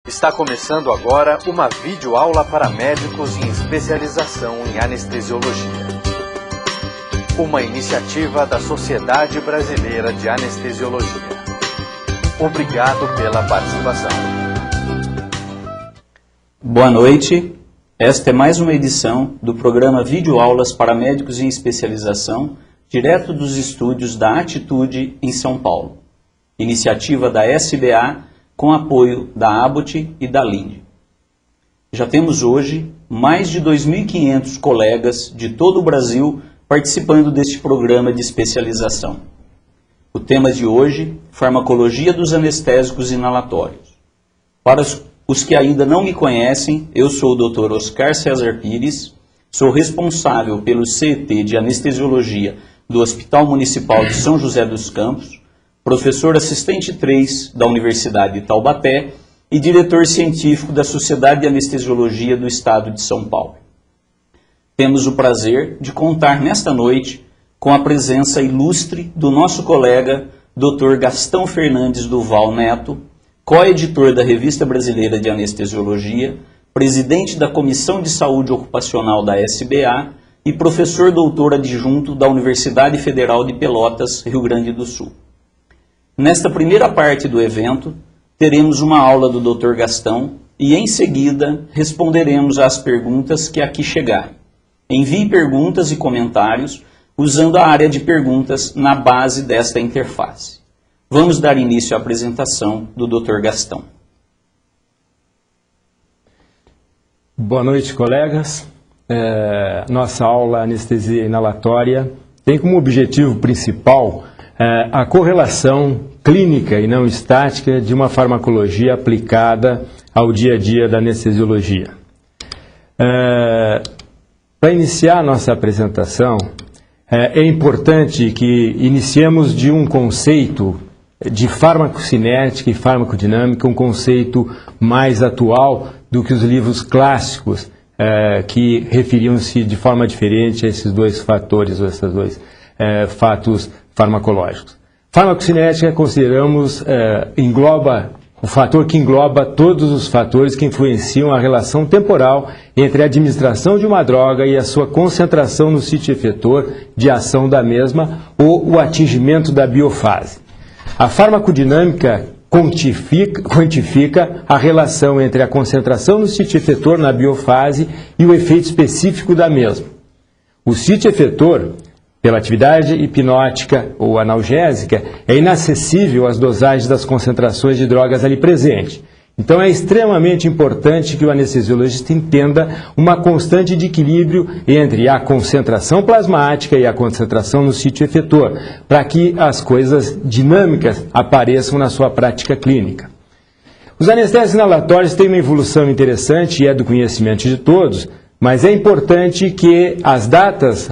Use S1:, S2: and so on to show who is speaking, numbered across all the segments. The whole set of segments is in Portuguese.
S1: Está começando agora uma videoaula para médicos em especialização em anestesiologia. Uma iniciativa da Sociedade Brasileira de Anestesiologia. Obrigado pela participação.
S2: Boa noite. Esta é mais uma edição do programa Videoaulas para Médicos em Especialização, direto dos estúdios da Atitude em São Paulo. Iniciativa da SBA, com apoio da Abbott e da Linde. Já temos hoje mais de 2.500 colegas de todo o Brasil participando deste programa de especialização. O tema de hoje, farmacologia dos anestésicos inalatórios. Para os que ainda não me conhecem, eu sou o Dr. Oscar César Pires, sou responsável pelo CET de Anestesiologia do Hospital Municipal de São José dos Campos, professor assistente 3 da Universidade de Taubaté e diretor científico da Sociedade de Anestesiologia do Estado de São Paulo. Temos o prazer de contar nesta noite com a presença ilustre do nosso colega Dr. Gastão Fernandes Duval Neto, co-editor da Revista Brasileira de Anestesiologia, presidente da Comissão de Saúde Ocupacional da SBA e professor doutor adjunto da Universidade Federal de Pelotas, Rio Grande do Sul. Nesta primeira parte do evento, teremos uma aula do Dr. Gastão e, em seguida, responderemos às perguntas que aqui chegarem. Envie perguntas e comentários usando a área de perguntas na base desta interface. Vamos dar início à apresentação do Dr. Gastão.
S3: Boa noite, colegas. Nossa aula Anestesia Inalatória tem como objetivo principal a correlação clínica e não estática de uma farmacologia aplicada ao dia a dia da anestesiologia. Para iniciar a nossa apresentação, é importante que iniciemos de um conceito de farmacocinética e farmacodinâmica, um conceito mais atual do que os livros clássicos que referiam-se de forma diferente a esses dois fatores, ou esses dois fatos farmacológicos. Farmacocinética consideramos engloba o fator que engloba todos os fatores que influenciam a relação temporal entre a administração de uma droga e a sua concentração no sítio efetor de ação da mesma ou o atingimento da biofase. A farmacodinâmica quantifica a relação entre a concentração no sítio efetor na biofase e o efeito específico da mesma. O sítio efetor, pela atividade hipnótica ou analgésica, é inacessível às dosagens das concentrações de drogas ali presentes. Então é extremamente importante que o anestesiologista entenda uma constante de equilíbrio entre a concentração plasmática e a concentração no sítio efetor, para que as coisas dinâmicas apareçam na sua prática clínica. Os anestésicos inalatórios têm uma evolução interessante e é do conhecimento de todos, mas é importante que as datas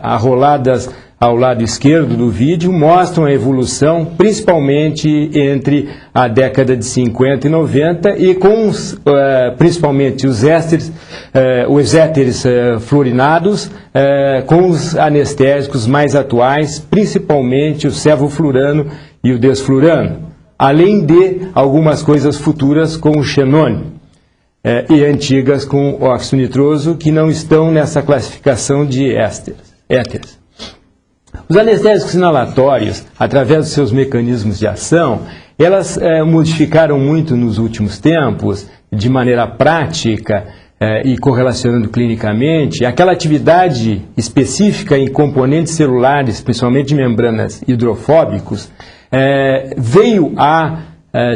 S3: arroladas ao lado esquerdo do vídeo mostram a evolução, principalmente entre a década de 50 e 90, e com principalmente os éteres fluorinados, com os anestésicos mais atuais, principalmente o sevoflurano e o desflurano, além de algumas coisas futuras com o xenônio. E antigas com óxido nitroso, que não estão nessa classificação de éteres. Os anestésicos inalatórios, através dos seus mecanismos de ação, elas modificaram muito nos últimos tempos, de maneira prática e correlacionando clinicamente, aquela atividade específica em componentes celulares, principalmente de membranas hidrofóbicos, veio a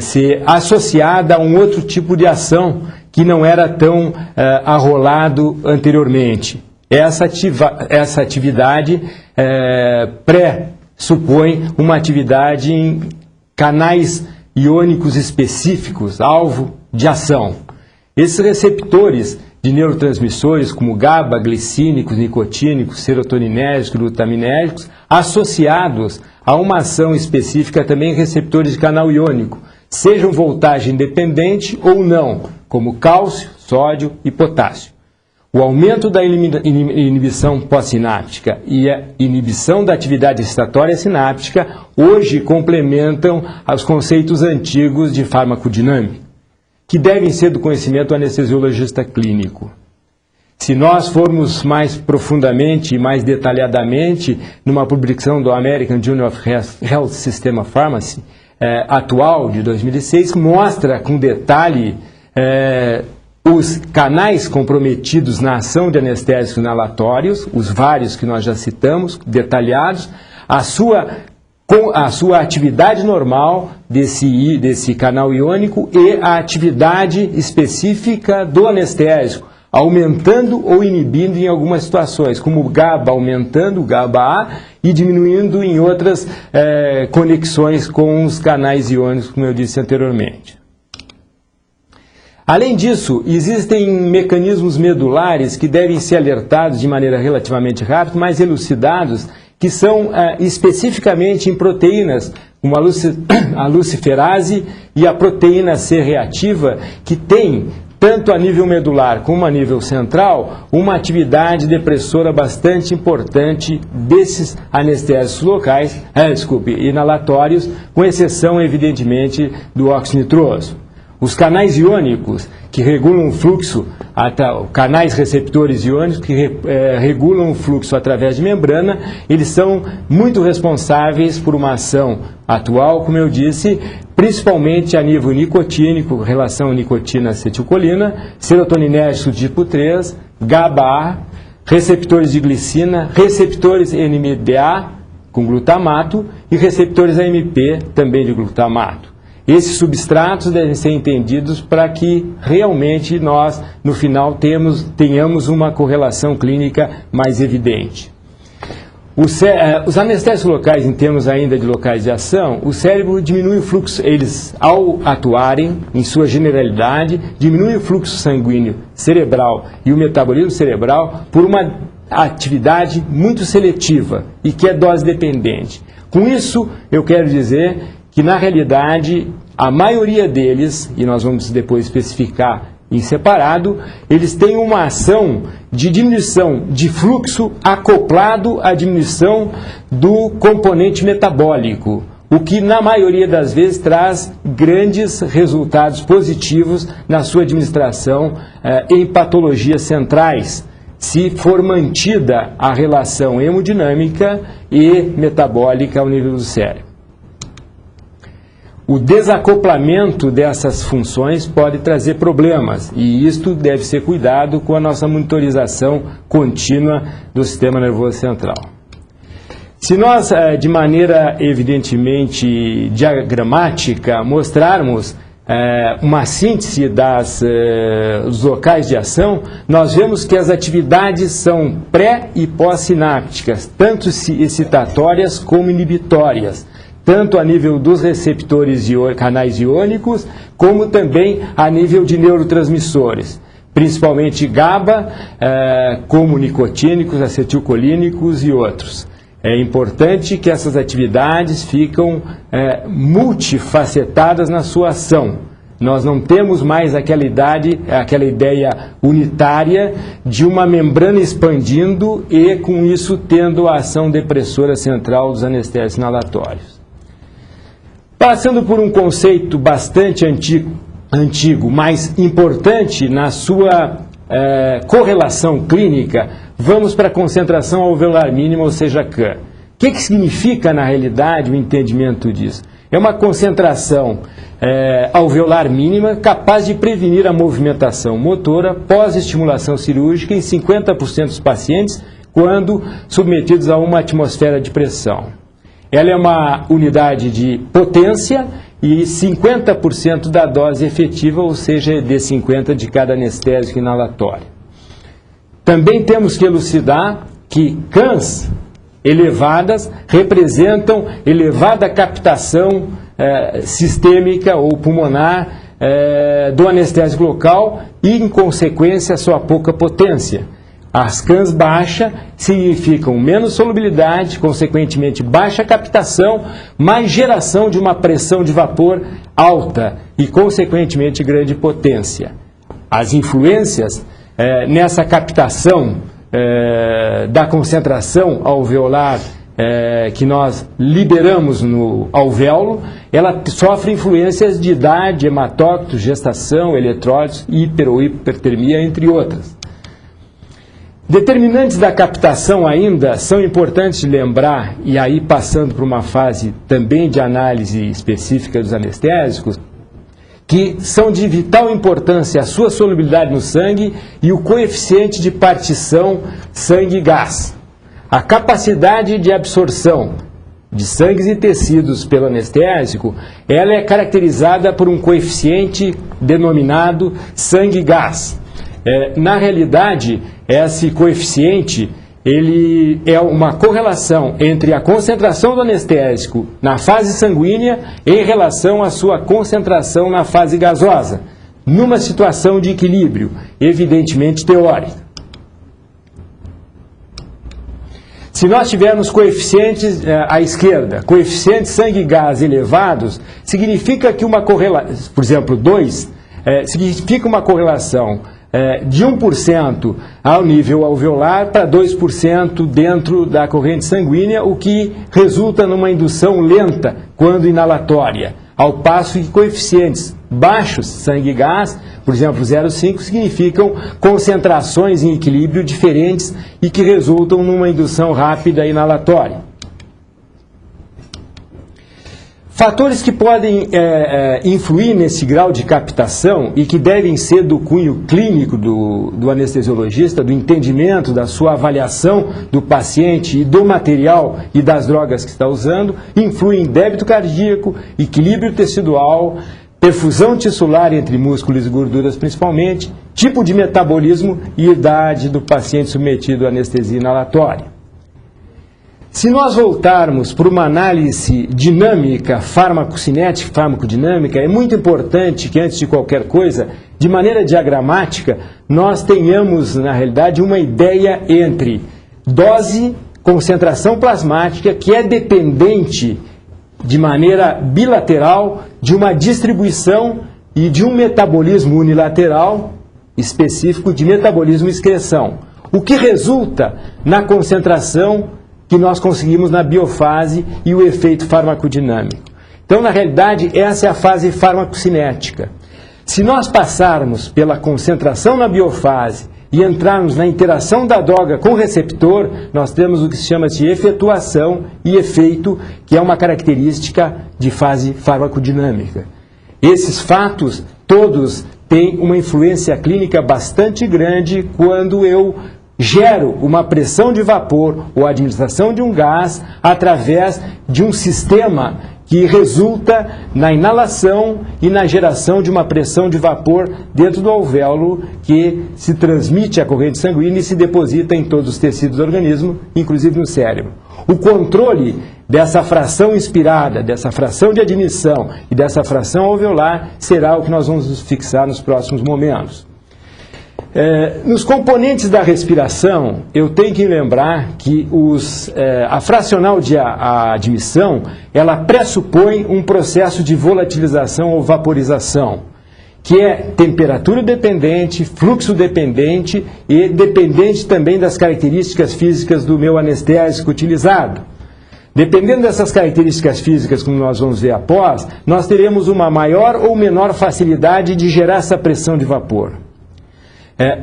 S3: ser associada a um outro tipo de ação que não era tão arrolado anteriormente. Essa atividade pressupõe uma atividade em canais iônicos específicos, alvo de ação. Esses receptores de neurotransmissores, como GABA, glicínicos, nicotínicos, serotoninérgicos e glutaminérgicos, associados a uma ação específica também em receptores de canal iônico, sejam voltagem dependente ou não, como cálcio, sódio e potássio. O aumento da inibição pós-sináptica e a inibição da atividade excitatória sináptica hoje complementam os conceitos antigos de farmacodinâmica. que devem ser do conhecimento do anestesiologista clínico. Se nós formos mais profundamente e mais detalhadamente, numa publicação do American Journal of Health System of Pharmacy, atual, de 2006, mostra com detalhe os canais comprometidos na ação de anestésicos inalatórios, os vários que nós já citamos, detalhados, a sua atividade normal desse canal iônico e a atividade específica do anestésico, aumentando ou inibindo em algumas situações, como o GABA aumentando, o GABA-A, e diminuindo em outras conexões com os canais iônicos, como eu disse anteriormente. Além disso, existem mecanismos medulares que devem ser alertados de maneira relativamente rápida, mas elucidados, que são especificamente em proteínas, como a luciferase e a proteína C reativa, que tem, tanto a nível medular como a nível central, uma atividade depressora bastante importante desses anestésicos locais, inalatórios, com exceção, evidentemente, do óxido nitroso. Os canais iônicos que regulam o fluxo, canais receptores iônicos que regulam o fluxo através de membrana, eles são muito responsáveis por uma ação atual, como eu disse, principalmente a nível nicotínico, relação nicotina-acetilcolina, serotoninérgico tipo 3, GABA, receptores de glicina, receptores NMDA com glutamato e receptores AMP também de glutamato. Esses substratos devem ser entendidos para que realmente nós, no final, tenhamos uma correlação clínica mais evidente. Os anestésicos locais, em termos ainda de locais de ação, o cérebro diminui o fluxo, eles, ao atuarem, em sua generalidade, diminuem o fluxo sanguíneo cerebral e o metabolismo cerebral por uma atividade muito seletiva e que é dose dependente. Com isso, eu quero dizer que, na realidade, a maioria deles, e nós vamos depois especificar em separado, eles têm uma ação de diminuição de fluxo acoplado à diminuição do componente metabólico, o que, na maioria das vezes, traz grandes resultados positivos na sua administração em patologias centrais, se for mantida a relação hemodinâmica e metabólica ao nível do cérebro. O desacoplamento dessas funções pode trazer problemas, e isto deve ser cuidado com a nossa monitorização contínua do sistema nervoso central. Se nós, de maneira evidentemente diagramática, mostrarmos uma síntese dos locais de ação, nós vemos que as atividades são pré- e pós-sinápticas, tanto excitatórias como inibitórias, tanto a nível dos receptores canais iônicos, como também a nível de neurotransmissores, principalmente GABA, como nicotínicos, acetilcolínicos e outros. É importante que essas atividades ficam multifacetadas na sua ação. Nós não temos mais aquela ideia unitária de uma membrana expandindo e, com isso, tendo a ação depressora central dos anestésicos inalatórios. Passando por um conceito bastante antigo, mas importante na sua correlação clínica, vamos para a concentração alveolar mínima, ou seja, CAM. O que significa, na realidade, o entendimento disso? É uma concentração alveolar mínima capaz de prevenir a movimentação motora pós-estimulação cirúrgica em 50% dos pacientes quando submetidos a uma atmosfera de pressão. Ela é uma unidade de potência e 50% da dose efetiva, ou seja, ED50 de cada anestésico inalatório. Também temos que elucidar que CAMs elevadas representam elevada captação sistêmica ou pulmonar do anestésico local e, em consequência, a sua pouca potência. As CAMs baixa significam menos solubilidade, consequentemente baixa captação, mais geração de uma pressão de vapor alta e, consequentemente, grande potência. As influências nessa captação da concentração alveolar que nós liberamos no alvéolo, ela sofre influências de idade, hematócrito, gestação, eletrólitos, hiper ou hipertermia, entre outras. Determinantes da captação ainda são importantes de lembrar, e aí passando por uma fase também de análise específica dos anestésicos, que são de vital importância a sua solubilidade no sangue e o coeficiente de partição sangue-gás. A capacidade de absorção de sangues e tecidos pelo anestésico, ela é caracterizada por um coeficiente denominado sangue-gás. Na realidade, esse coeficiente ele é uma correlação entre a concentração do anestésico na fase sanguínea em relação à sua concentração na fase gasosa, numa situação de equilíbrio, evidentemente teórica. Se nós tivermos coeficientes à esquerda, coeficientes sangue-gás elevados, significa que uma correlação, por exemplo, 2, significa uma correlação de 1% ao nível alveolar para 2% dentro da corrente sanguínea, o que resulta numa indução lenta quando inalatória, ao passo que coeficientes baixos sangue-gás, por exemplo 0,5, significam concentrações em equilíbrio diferentes e que resultam numa indução rápida inalatória. Fatores que podem influir nesse grau de captação e que devem ser do cunho clínico do anestesiologista, do entendimento, da sua avaliação do paciente e do material e das drogas que está usando, influem em débito cardíaco, equilíbrio tecidual, perfusão tissular entre músculos e gorduras principalmente, tipo de metabolismo e idade do paciente submetido à anestesia inalatória. Se nós voltarmos para uma análise dinâmica, farmacocinética, farmacodinâmica, é muito importante que, antes de qualquer coisa, de maneira diagramática, nós tenhamos, na realidade, uma ideia entre dose, concentração plasmática, que é dependente, de maneira bilateral, de uma distribuição e de um metabolismo unilateral específico de metabolismo e excreção, o que resulta na concentração que nós conseguimos na biofase e o efeito farmacodinâmico. Então, na realidade, essa é a fase farmacocinética. Se nós passarmos pela concentração na biofase e entrarmos na interação da droga com o receptor, nós temos o que se chama de efetuação e efeito, que é uma característica de fase farmacodinâmica. Esses fatos todos têm uma influência clínica bastante grande quando eu gero uma pressão de vapor ou administração de um gás através de um sistema que resulta na inalação e na geração de uma pressão de vapor dentro do alvéolo que se transmite à corrente sanguínea e se deposita em todos os tecidos do organismo, inclusive no cérebro. O controle dessa fração inspirada, dessa fração de admissão e dessa fração alveolar será o que nós vamos nos fixar nos próximos momentos. Nos componentes da respiração, eu tenho que lembrar que a fracional de admissão, ela pressupõe um processo de volatilização ou vaporização, que é temperatura dependente, fluxo dependente e dependente também das características físicas do meu anestésico utilizado. Dependendo dessas características físicas, como nós vamos ver após, nós teremos uma maior ou menor facilidade de gerar essa pressão de vapor.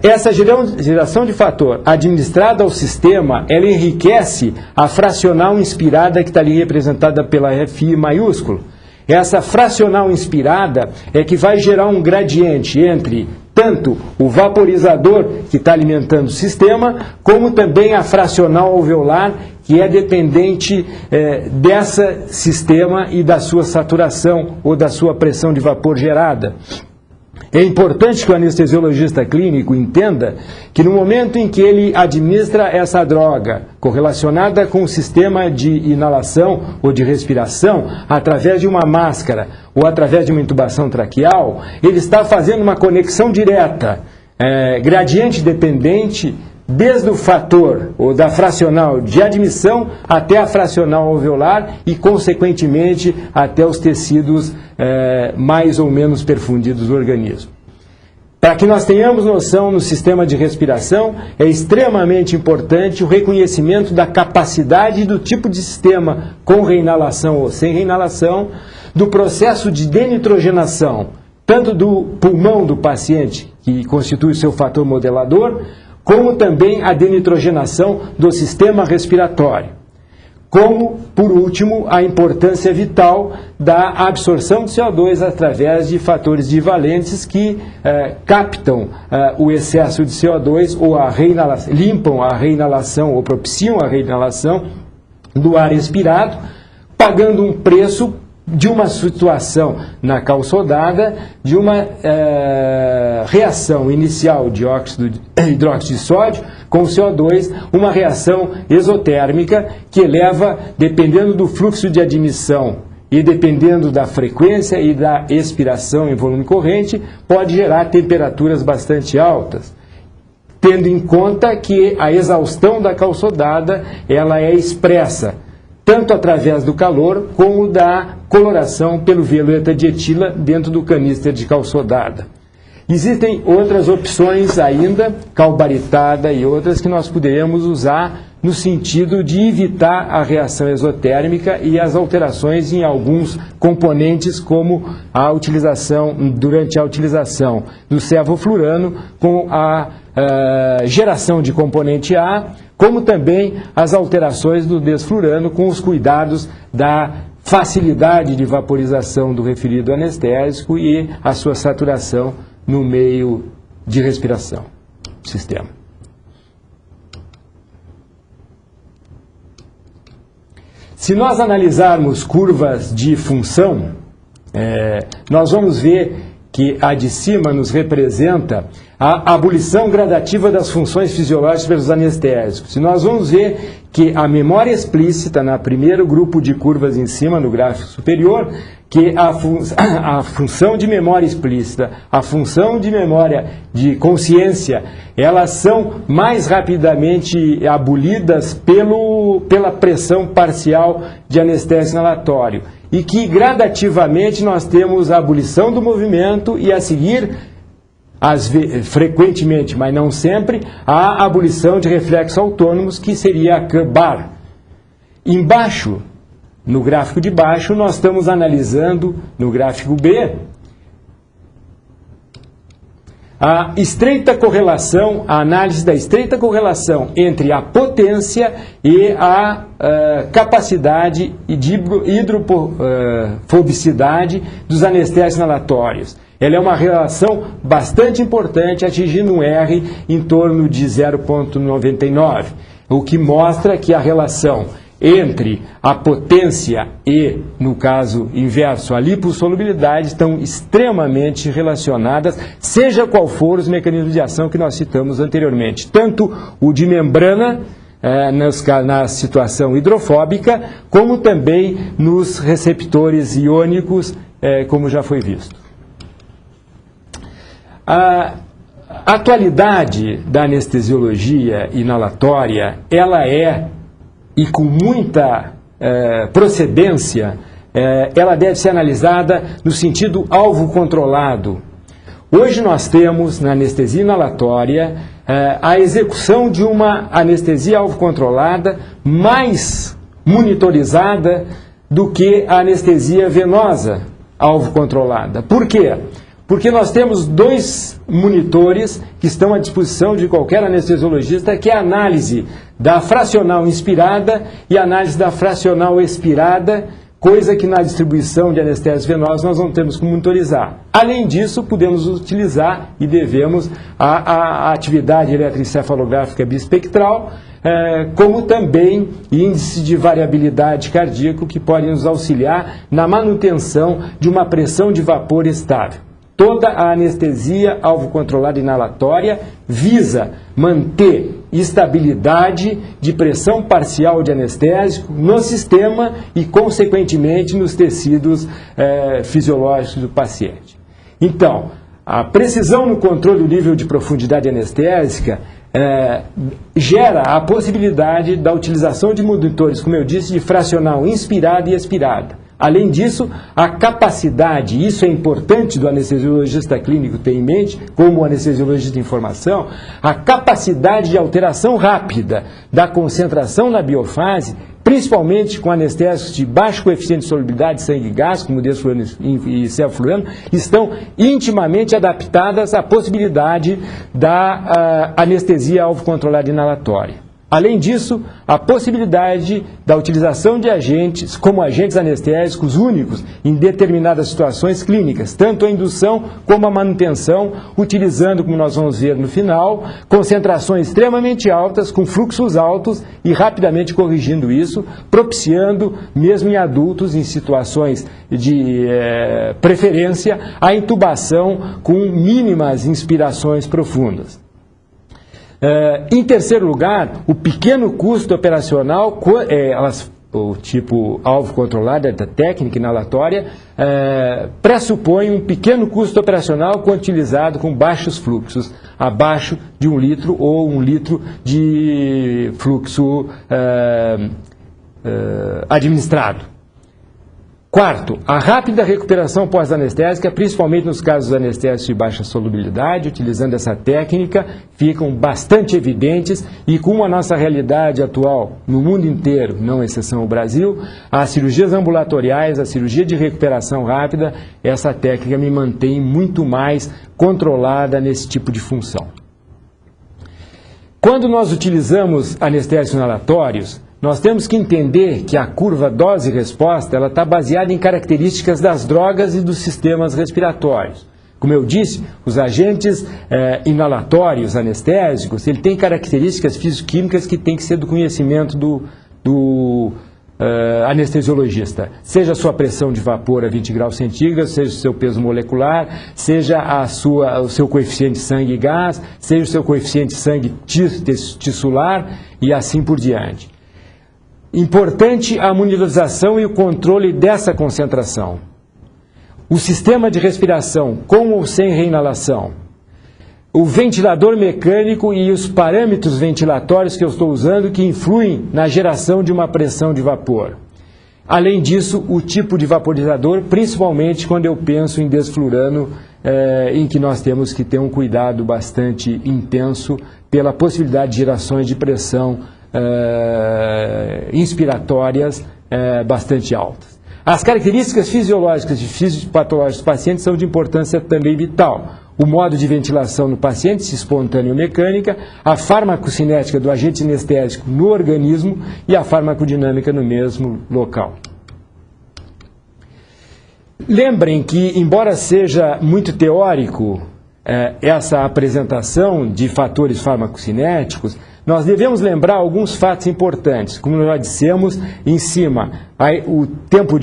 S3: Essa geração de fator administrada ao sistema, ela enriquece a fracional inspirada que está ali representada pela FI maiúsculo. Essa fracional inspirada é que vai gerar um gradiente entre tanto o vaporizador que está alimentando o sistema, como também a fracional alveolar, que é dependente desse sistema e da sua saturação ou da sua pressão de vapor gerada. É importante que o anestesiologista clínico entenda que no momento em que ele administra essa droga correlacionada com o sistema de inalação ou de respiração, através de uma máscara ou através de uma intubação traqueal, ele está fazendo uma conexão direta, gradiente dependente, desde o fator ou da fracional de admissão até a fracional alveolar e, consequentemente, até os tecidos mais ou menos perfundidos do organismo. Para que nós tenhamos noção no sistema de respiração, é extremamente importante o reconhecimento da capacidade do tipo de sistema com reinalação ou sem reinalação, do processo de denitrogenação, tanto do pulmão do paciente, que constitui o seu fator modelador, como também a denitrogenação do sistema respiratório. Como, por último, a importância vital da absorção de CO2 através de fatores divalentes que captam o excesso de CO2 ou limpam a reinalação ou propiciam a reinalação do ar expirado, pagando um preço de uma situação na calçodada, de uma reação inicial de hidróxido de sódio com CO2, uma reação exotérmica que eleva, dependendo do fluxo de admissão e dependendo da frequência e da expiração em volume corrente, pode gerar temperaturas bastante altas, tendo em conta que a exaustão da calçodada ela é expressa tanto através do calor como da coloração pelo violeta de etila dentro do canister de calçodada. Existem outras opções ainda, calbaritada e outras, que nós poderíamos usar no sentido de evitar a reação exotérmica e as alterações em alguns componentes, como a utilização, durante a utilização do sevoflurano, com a geração de componente A, como também as alterações do desflurano, com os cuidados da facilidade de vaporização do referido anestésico e a sua saturação no meio de respiração do sistema. Se nós analisarmos curvas de função, nós vamos ver que a de cima nos representa a abolição gradativa das funções fisiológicas pelos anestésicos. Se nós vamos ver que a memória explícita, no primeiro grupo de curvas em cima, no gráfico superior, que a função de memória explícita, a função de memória de consciência, elas são mais rapidamente abolidas pela pressão parcial de anestésico inalatório. E que gradativamente nós temos a abolição do movimento e a seguir, frequentemente, mas não sempre, a abolição de reflexos autônomos, que seria a CABAR. Embaixo, no gráfico de baixo, nós estamos analisando, no gráfico B, a análise da estreita correlação entre a potência e a capacidade de hidrofobicidade dos anestésicos inalatórios. Ela é uma relação bastante importante, atingindo um R em torno de 0,99, o que mostra que a relação entre a potência e, no caso inverso, a lipossolubilidade estão extremamente relacionadas, seja qual for os mecanismos de ação que nós citamos anteriormente. Tanto o de membrana, na situação hidrofóbica, como também nos receptores iônicos, como já foi visto. A atualidade da anestesiologia inalatória, ela e com muita procedência, ela deve ser analisada no sentido alvo controlado. Hoje nós temos, na anestesia inalatória, a execução de uma anestesia alvo controlada mais monitorizada do que a anestesia venosa alvo controlada. Por quê? Porque nós temos dois monitores que estão à disposição de qualquer anestesiologista, que é a análise da fracional inspirada e a análise da fracional expirada, coisa que na distribuição de anestésicos venosos nós não temos como monitorizar. Além disso, podemos utilizar e devemos a atividade eletroencefalográfica bispectral, como também índice de variabilidade cardíaco, que pode nos auxiliar na manutenção de uma pressão de vapor estável. Toda a anestesia alvo-controlada inalatória visa manter estabilidade de pressão parcial de anestésico no sistema e, consequentemente, nos tecidos fisiológicos do paciente. Então, a precisão no controle do nível de profundidade anestésica gera a possibilidade da utilização de monitores, como eu disse, de fracional inspirada e expirada. Além disso, a capacidade, isso é importante do anestesiologista clínico ter em mente, como o anestesiologista de informação, a capacidade de alteração rápida da concentração na biofase, principalmente com anestésicos de baixo coeficiente de solubilidade, sangue e gás, como desflurano e sevoflurano, estão intimamente adaptadas à possibilidade da anestesia alvo controlada inalatória. Além disso, a possibilidade da utilização de agentes como agentes anestésicos únicos em determinadas situações clínicas, tanto a indução como a manutenção, utilizando, como nós vamos ver no final, concentrações extremamente altas, com fluxos altos e rapidamente corrigindo isso, propiciando, mesmo em adultos, em situações de preferência, a intubação com mínimas inspirações profundas. Em terceiro lugar, o pequeno custo operacional, o tipo alvo controlado, da técnica inalatória, pressupõe um pequeno custo operacional quando utilizado com baixos fluxos, abaixo de 1 litro ou 1 litro de fluxo administrado. Quarto, a rápida recuperação pós-anestésica, principalmente nos casos anestésicos de baixa solubilidade, utilizando essa técnica, ficam bastante evidentes e com a nossa realidade atual no mundo inteiro, não exceção o Brasil, as cirurgias ambulatoriais, a cirurgia de recuperação rápida, essa técnica me mantém muito mais controlada nesse tipo de função. Quando nós utilizamos anestésicos inalatórios, nós temos que entender que a curva dose-resposta está baseada em características das drogas e dos sistemas respiratórios. Como eu disse, os agentes inalatórios anestésicos, ele tem características físico-químicas que tem que ser do conhecimento do anestesiologista. Seja a sua pressão de vapor a 20 graus centígrados, seja o seu peso molecular, seja o seu coeficiente de sangue e gás, seja o seu coeficiente de sangue tissular e assim por diante. Importante a monitorização e o controle dessa concentração. O sistema de respiração, com ou sem reinalação. O ventilador mecânico e os parâmetros ventilatórios que eu estou usando que influem na geração de uma pressão de vapor. Além disso, o tipo de vaporizador, principalmente quando eu penso em desflurano, em que nós temos que ter um cuidado bastante intenso pela possibilidade de gerações de pressão inspiratórias bastante altas. As características fisiológicas e fisiopatológicas dos pacientes são de importância também vital. O modo de ventilação no paciente, se espontânea ou mecânica, a farmacocinética do agente anestésico no organismo e a farmacodinâmica no mesmo local. Lembrem que, embora seja muito teórico essa apresentação de fatores farmacocinéticos, nós devemos lembrar alguns fatos importantes. Como nós dissemos em cima, o tempo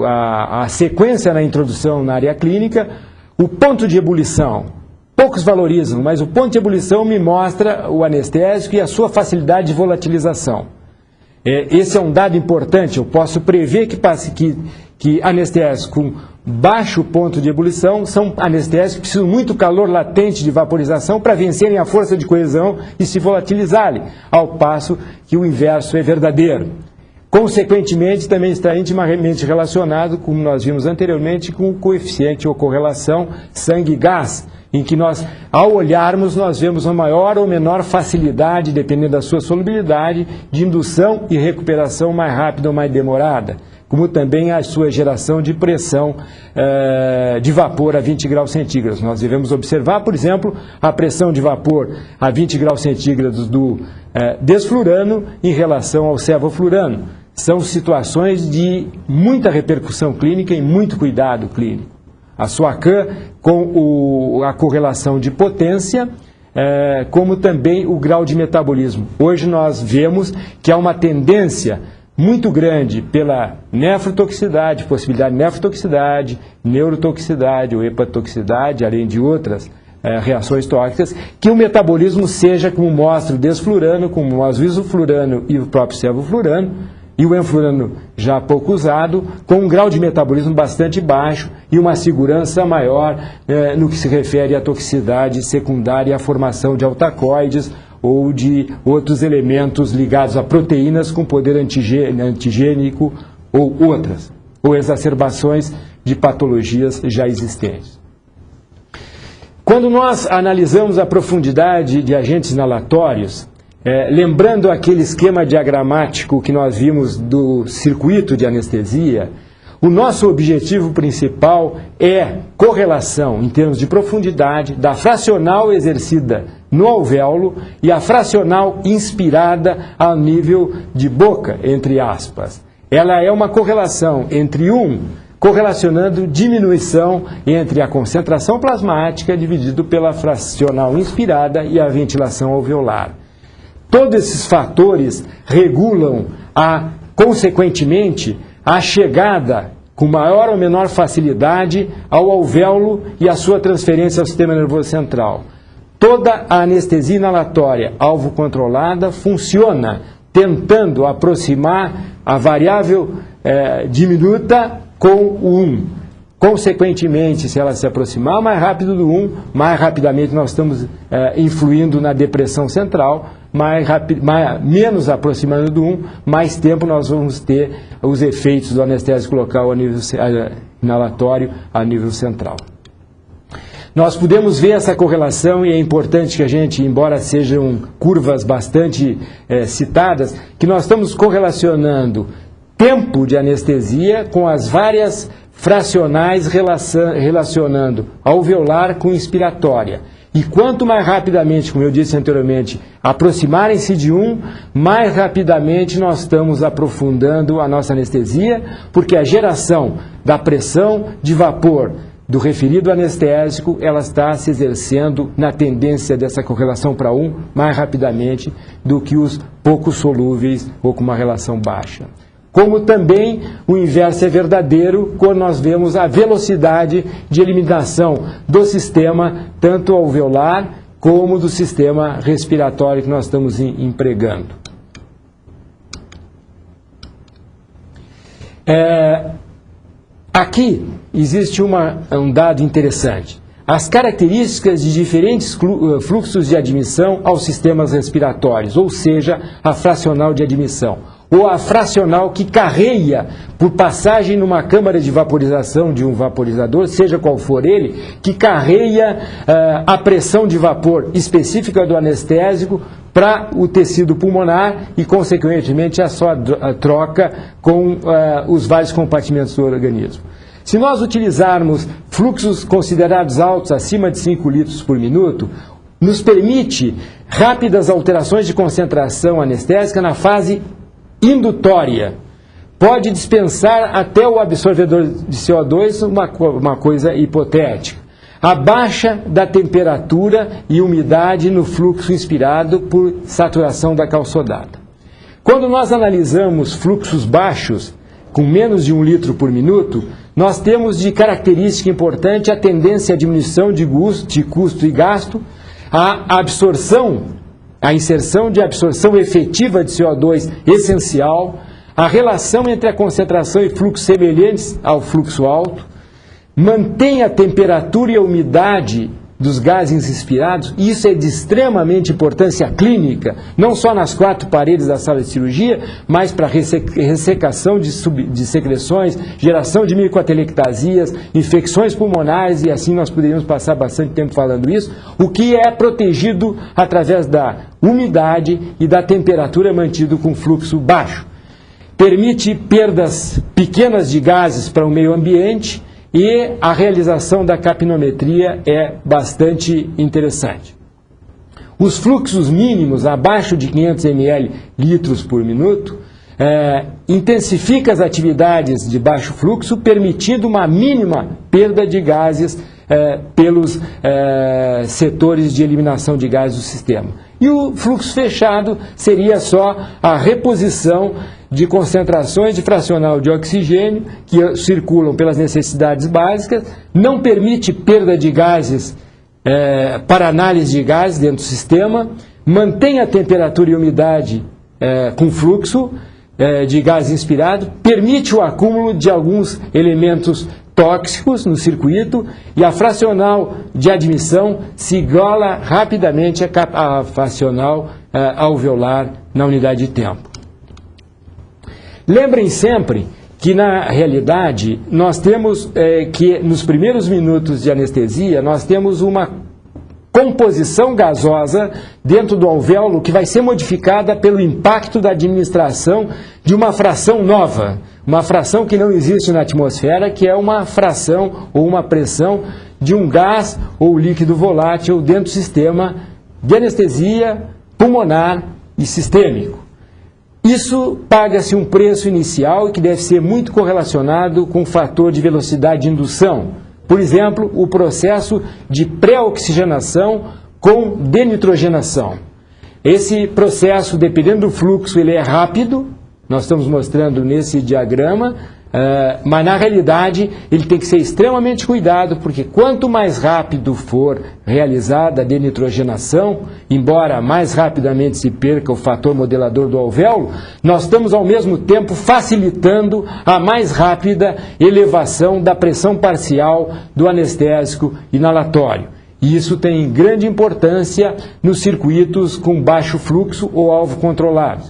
S3: a sequência na introdução na área clínica, o ponto de ebulição. Poucos valorizam, mas o ponto de ebulição me mostra o anestésico e a sua facilidade de volatilização. Esse é um dado importante. Eu posso prever que anestésicos com baixo ponto de ebulição são anestésicos que precisam muito calor latente de vaporização para vencerem a força de coesão e se volatilizarem, ao passo que o inverso é verdadeiro. Consequentemente, também está intimamente relacionado, como nós vimos anteriormente, com o coeficiente ou correlação sangue-gás, em que nós, ao olharmos, nós vemos uma maior ou menor facilidade, dependendo da sua solubilidade, de indução e recuperação mais rápida ou mais demorada, como também a sua geração de pressão de vapor a 20 graus centígrados. Nós devemos observar, por exemplo, a pressão de vapor a 20 graus centígrados do desflurano em relação ao sevoflurano. São situações de muita repercussão clínica e muito cuidado clínico. A SWACAM com a correlação de potência, como também o grau de metabolismo. Hoje nós vemos que há uma tendência muito grande pela nefrotoxicidade, possibilidade de nefrotoxicidade, neurotoxicidade ou hepatotoxicidade, além de outras reações tóxicas, que o metabolismo seja, como mostra o desflurano, como mostra o isoflurano e o próprio sevoflurano, e o enflurano já pouco usado, com um grau de metabolismo bastante baixo e uma segurança maior no que se refere à toxicidade secundária e à formação de altacoides ou de outros elementos ligados a proteínas com poder antigênico ou outras. ou exacerbações de patologias já existentes. Quando nós analisamos a profundidade de agentes inalatórios, lembrando aquele esquema diagramático que nós vimos do circuito de anestesia, o nosso objetivo principal é correlação, em termos de profundidade, da fracional exercida no alvéolo e a fracional inspirada ao nível de boca, entre aspas. Ela é uma correlação entre correlacionando diminuição entre a concentração plasmática dividido pela fracional inspirada e a ventilação alveolar. Todos esses fatores regulam, consequentemente, a chegada com maior ou menor facilidade ao alvéolo e a sua transferência ao sistema nervoso central. Toda a anestesia inalatória alvo controlada funciona tentando aproximar a variável diminuta com o Consequentemente, se ela se aproximar mais rápido do 1, mais rapidamente nós estamos influindo na depressão central, menos aproximando do 1, mais tempo nós vamos ter os efeitos do anestésico local a nível inalatório a nível central. Nós podemos ver essa correlação e é importante que a gente, embora sejam curvas bastante citadas, que nós estamos correlacionando tempo de anestesia com as várias fracionais relacionando alveolar com inspiratória. E quanto mais rapidamente, como eu disse anteriormente, aproximarem-se de 1, mais rapidamente nós estamos aprofundando a nossa anestesia, porque a geração da pressão de vapor do referido anestésico, ela está se exercendo na tendência dessa correlação para 1 mais rapidamente do que os poucos solúveis ou com uma relação baixa. Como também o inverso é verdadeiro quando nós vemos a velocidade de eliminação do sistema, tanto alveolar como do sistema respiratório que nós estamos empregando. Aqui existe um dado interessante. As características de diferentes fluxos de admissão aos sistemas respiratórios, ou seja, a fracional de admissão, ou a fracional que carreia por passagem numa câmara de vaporização de um vaporizador, seja qual for ele, que carreia a pressão de vapor específica do anestésico para o tecido pulmonar e, consequentemente, a sua troca com os vários compartimentos do organismo. Se nós utilizarmos fluxos considerados altos, acima de 5 litros por minuto, nos permite rápidas alterações de concentração anestésica na fase indutória. Pode dispensar até o absorvedor de CO2, uma coisa hipotética. A baixa da temperatura e umidade no fluxo inspirado por saturação da cal sodada. Quando nós analisamos fluxos baixos, com menos de 1 litro por minuto, nós temos de característica importante a tendência à diminuição de custo e gasto, a inserção de absorção efetiva de CO2 essencial, a relação entre a concentração e fluxo semelhantes ao fluxo alto, mantém a temperatura e a umidade dos gases inspirados, e isso é de extremamente importância clínica, não só nas 4 paredes da sala de cirurgia, mas para ressecação de secreções, geração de microatelectasias, infecções pulmonares, e assim nós poderíamos passar bastante tempo falando isso, o que é protegido através da umidade e da temperatura mantido com fluxo baixo. Permite perdas pequenas de gases para o meio ambiente, e a realização da capnometria é bastante interessante. Os fluxos mínimos abaixo de 500 ml litros por minuto intensifica as atividades de baixo fluxo, permitindo uma mínima perda de gases pelos setores de eliminação de gases do sistema. E o fluxo fechado seria só a reposição de concentrações de fracional de oxigênio que circulam pelas necessidades básicas, não permite perda de gases para análise de gases dentro do sistema, mantém a temperatura e umidade com fluxo de gás inspirado, permite o acúmulo de alguns elementos tóxicos no circuito e a fracional de admissão se iguala rapidamente à fracional alveolar na unidade de tempo. Lembrem sempre que, na realidade, nós temos que, nos primeiros minutos de anestesia, nós temos uma composição gasosa dentro do alvéolo que vai ser modificada pelo impacto da administração de uma fração nova, uma fração que não existe na atmosfera, que é uma fração ou uma pressão de um gás ou líquido volátil dentro do sistema de anestesia pulmonar e sistêmico. Isso paga-se um preço inicial que deve ser muito correlacionado com o fator de velocidade de indução. Por exemplo, o processo de pré-oxigenação com denitrogenação. Esse processo, dependendo do fluxo, ele é rápido, nós estamos mostrando nesse diagrama, mas na realidade ele tem que ser extremamente cuidado, porque quanto mais rápido for realizada a denitrogenação, embora mais rapidamente se perca o fator modelador do alvéolo, nós estamos ao mesmo tempo facilitando a mais rápida elevação da pressão parcial do anestésico inalatório. E isso tem grande importância nos circuitos com baixo fluxo ou alvo controlado.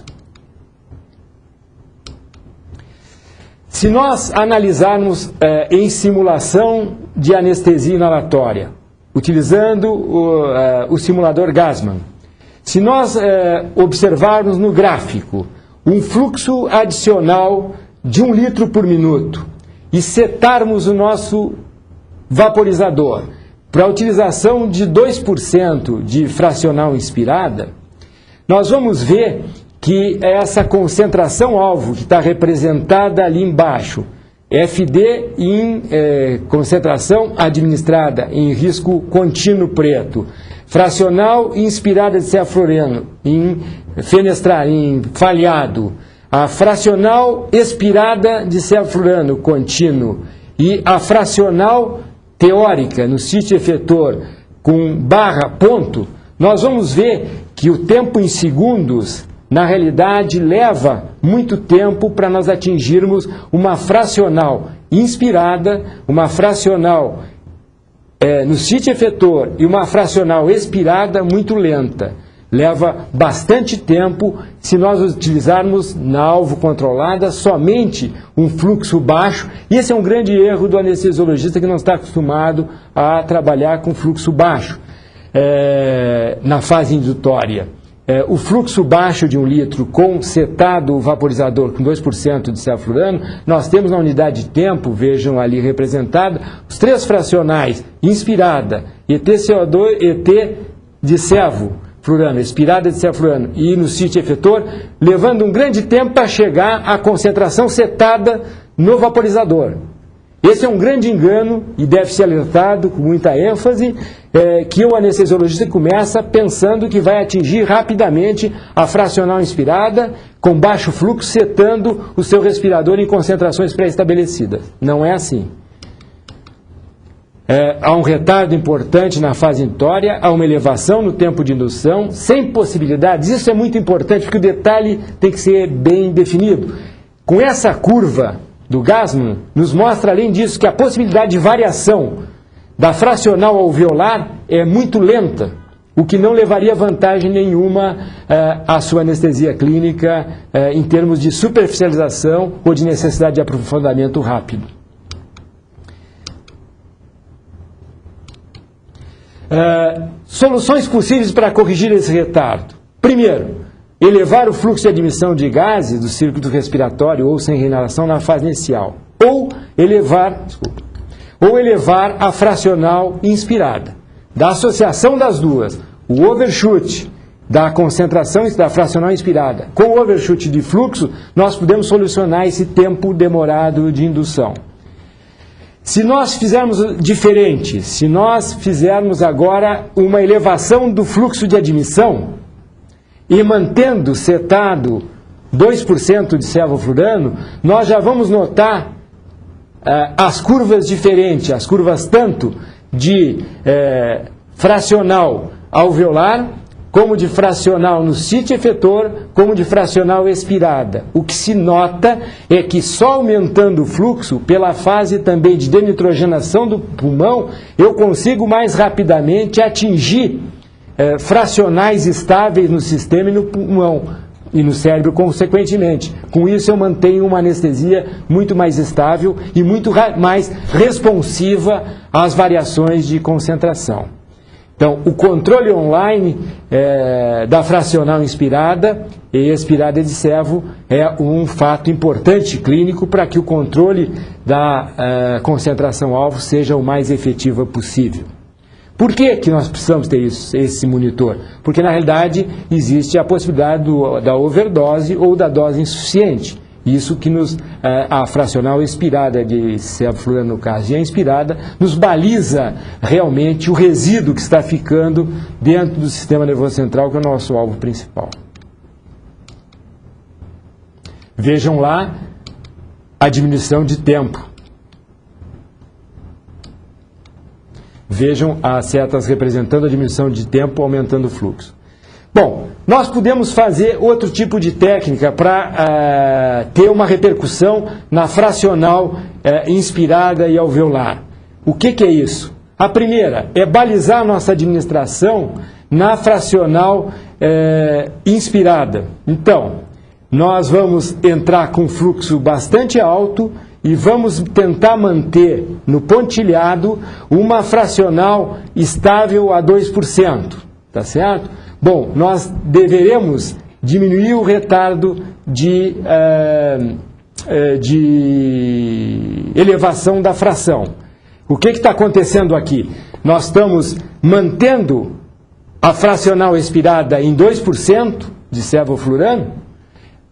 S3: Se nós analisarmos em simulação de anestesia inalatória, utilizando o simulador Gassman, se nós observarmos no gráfico um fluxo adicional de 1 litro por minuto e setarmos o nosso vaporizador para a utilização de 2% de fracional inspirada, nós vamos ver que essa concentração-alvo que está representada ali embaixo, FD em concentração administrada em risco contínuo preto, fracional inspirada de cefaloreno em fenestrado, em falhado, a fracional expirada de cefaloreno contínuo e a fracional teórica no sítio efetor com barra ponto, nós vamos ver que o tempo em segundos na realidade leva muito tempo para nós atingirmos uma fracional inspirada, uma fracional no sítio efetor e uma fracional expirada muito lenta. Leva bastante tempo se nós utilizarmos na alvo controlada somente um fluxo baixo. E esse é um grande erro do anestesiologista que não está acostumado a trabalhar com fluxo baixo na fase indutória. O fluxo baixo de 1 litro com setado vaporizador com 2% de cefalorano, nós temos na unidade de tempo, vejam ali representado, os 3 fracionais, inspirada, ETCO2, ET de cefalorano, expirada de cefalorano e no sítio efetor, levando um grande tempo para chegar à concentração setada no vaporizador. Esse é um grande engano e deve ser alertado com muita ênfase, que o anestesiologista começa pensando que vai atingir rapidamente a fracional inspirada, com baixo fluxo, setando o seu respirador em concentrações pré-estabelecidas. Não é assim. Há um retardo importante na fase indutória, há uma elevação no tempo de indução, sem possibilidades. Isso é muito importante, porque o detalhe tem que ser bem definido. Com essa curva do Gassman, nos mostra, além disso, que a possibilidade de variação da fracional alveolar é muito lenta, o que não levaria vantagem nenhuma à sua anestesia clínica em termos de superficialização ou de necessidade de aprofundamento rápido. Soluções possíveis para corrigir esse retardo. Primeiro, elevar o fluxo de admissão de gases do circuito respiratório ou sem reinalação na fase inicial. Ou elevar a fracional inspirada. Da associação das duas, o overshoot da concentração da fracional inspirada com o overshoot de fluxo, nós podemos solucionar esse tempo demorado de indução. Se nós fizermos diferente, se nós fizermos agora uma elevação do fluxo de admissão e mantendo setado 2% de cefalorano, nós já vamos notar as curvas diferentes, as curvas tanto de fracional alveolar, como de fracional no sítio efetor, como de fracional expirada. O que se nota é que só aumentando o fluxo, pela fase também de denitrogenação do pulmão, eu consigo mais rapidamente atingir fracionais estáveis no sistema e no pulmão, e no cérebro consequentemente. Com isso eu mantenho uma anestesia muito mais estável e muito mais responsiva às variações de concentração. Então, o controle online da fracional inspirada e expirada de servo é um fato importante clínico para que o controle da concentração-alvo seja o mais efetivo possível. Por que nós precisamos ter esse monitor? Porque, na realidade, existe a possibilidade da overdose ou da dose insuficiente. Isso que a fracional expirada de sevoflurano, no caso, e a inspirada, nos baliza realmente o resíduo que está ficando dentro do sistema nervoso central, que é o nosso alvo principal. Vejam lá a diminuição de tempo. Vejam as setas representando a diminuição de tempo, aumentando o fluxo. Bom, nós podemos fazer outro tipo de técnica para ter uma repercussão na fracional inspirada e alveolar. O que é isso? A primeira é balizar a nossa administração na fracional inspirada. Então, nós vamos entrar com fluxo bastante alto e vamos tentar manter no pontilhado uma fracional estável a 2%, tá certo? Bom, nós deveremos diminuir o retardo de elevação da fração. O que está acontecendo aqui? Nós estamos mantendo a fracional expirada em 2% de sevoflurano,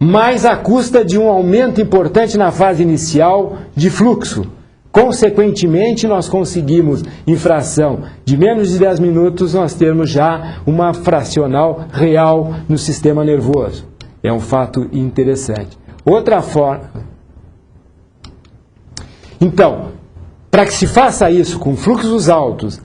S3: mas à custa de um aumento importante na fase inicial de fluxo. Consequentemente, nós conseguimos, em fração de menos de 10 minutos, nós temos já uma fracional real no sistema nervoso. É um fato interessante. Outra forma... Então, para que se faça isso com fluxos altos,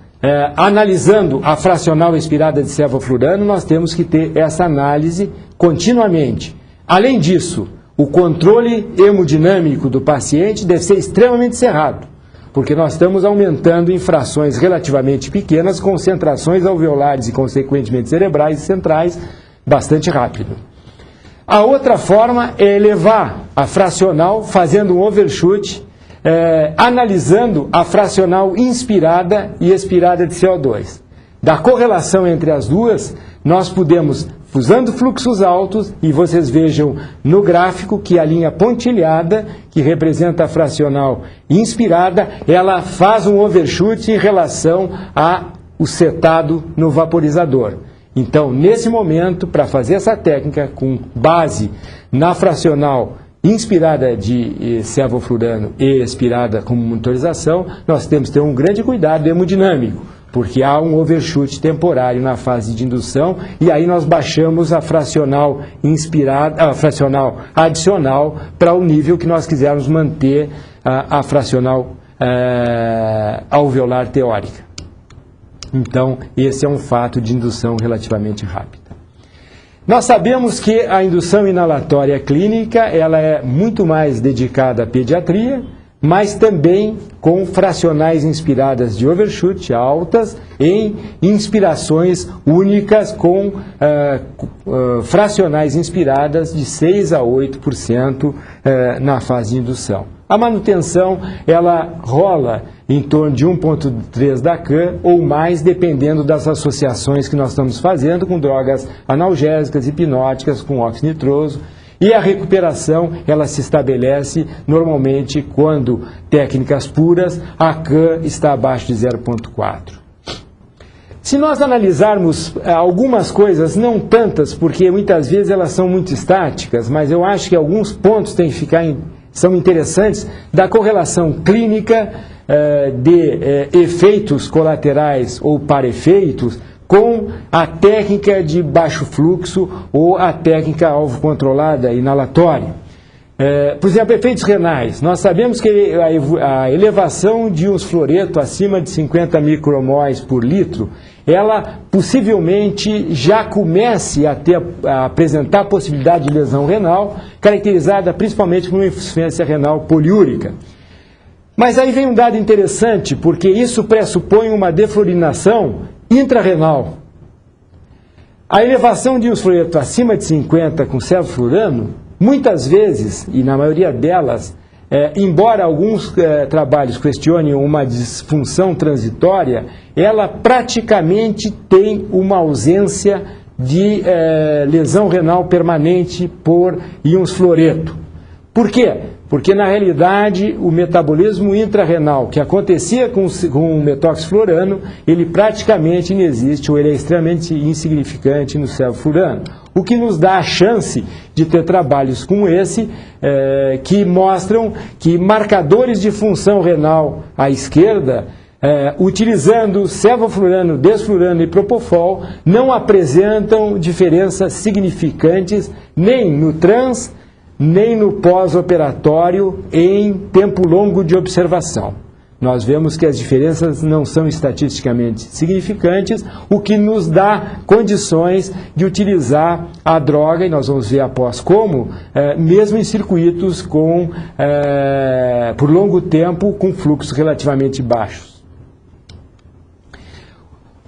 S3: analisando a fracional expirada de sevoflurano, nós temos que ter essa análise continuamente. Além disso, o controle hemodinâmico do paciente deve ser extremamente cerrado, porque nós estamos aumentando em frações relativamente pequenas, concentrações alveolares e, consequentemente, cerebrais e centrais bastante rápido. A outra forma é elevar a fracional, fazendo um overshoot, analisando a fracional inspirada e expirada de CO2. Da correlação entre as duas, nós podemos, usando fluxos altos, e vocês vejam no gráfico que a linha pontilhada, que representa a fracional inspirada, ela faz um overshoot em relação ao setado no vaporizador. Então, nesse momento, para fazer essa técnica com base na fracional inspirada de sevoflurano e expirada como monitorização, nós temos que ter um grande cuidado hemodinâmico, porque há um overshoot temporário na fase de indução, e aí nós baixamos a fracional inspirada, a fracional adicional para o nível que nós quisermos manter a fracional alveolar teórica. Então, esse é um fato de indução relativamente rápida. Nós sabemos que a indução inalatória clínica ela é muito mais dedicada à pediatria, mas também com fracionais inspiradas de overshoot altas em inspirações únicas com fracionais inspiradas de 6 a 8% na fase de indução. A manutenção ela rola em torno de 1,3 da CAM ou mais, dependendo das associações que nós estamos fazendo com drogas analgésicas, hipnóticas, com óxido nitroso. E a recuperação, ela se estabelece normalmente quando técnicas puras, a CAM está abaixo de 0,4. Se nós analisarmos algumas coisas, não tantas, porque muitas vezes elas são muito estáticas, mas eu acho que alguns pontos têm que ficar são interessantes da correlação clínica de efeitos colaterais ou para-efeitos com a técnica de baixo fluxo ou a técnica alvo controlada inalatória. Por exemplo, efeitos renais. Nós sabemos que a elevação de um fluoreto acima de 50 micromols por litro, ela possivelmente já comece a apresentar a possibilidade de lesão renal, caracterizada principalmente por uma insuficiência renal poliúrica. Mas aí vem um dado interessante, porque isso pressupõe uma defluorinação intrarrenal. A elevação de íons fluoreto acima de 50 com sevoflurano, muitas vezes, e na maioria delas, embora alguns trabalhos questionem uma disfunção transitória, ela praticamente tem uma ausência de lesão renal permanente por íons fluoreto. Por quê? Porque, na realidade, o metabolismo intrarrenal que acontecia com o metoxiflorano, ele praticamente não existe, ou ele é extremamente insignificante no sevoflurano. O que nos dá a chance de ter trabalhos como esse, que mostram que marcadores de função renal à esquerda, utilizando sevoflurano, desflurano e propofol, não apresentam diferenças significantes nem no trans, nem no pós-operatório em tempo longo de observação. Nós vemos que as diferenças não são estatisticamente significantes, o que nos dá condições de utilizar a droga, e nós vamos ver após como, mesmo em circuitos por longo tempo, com fluxos relativamente baixos.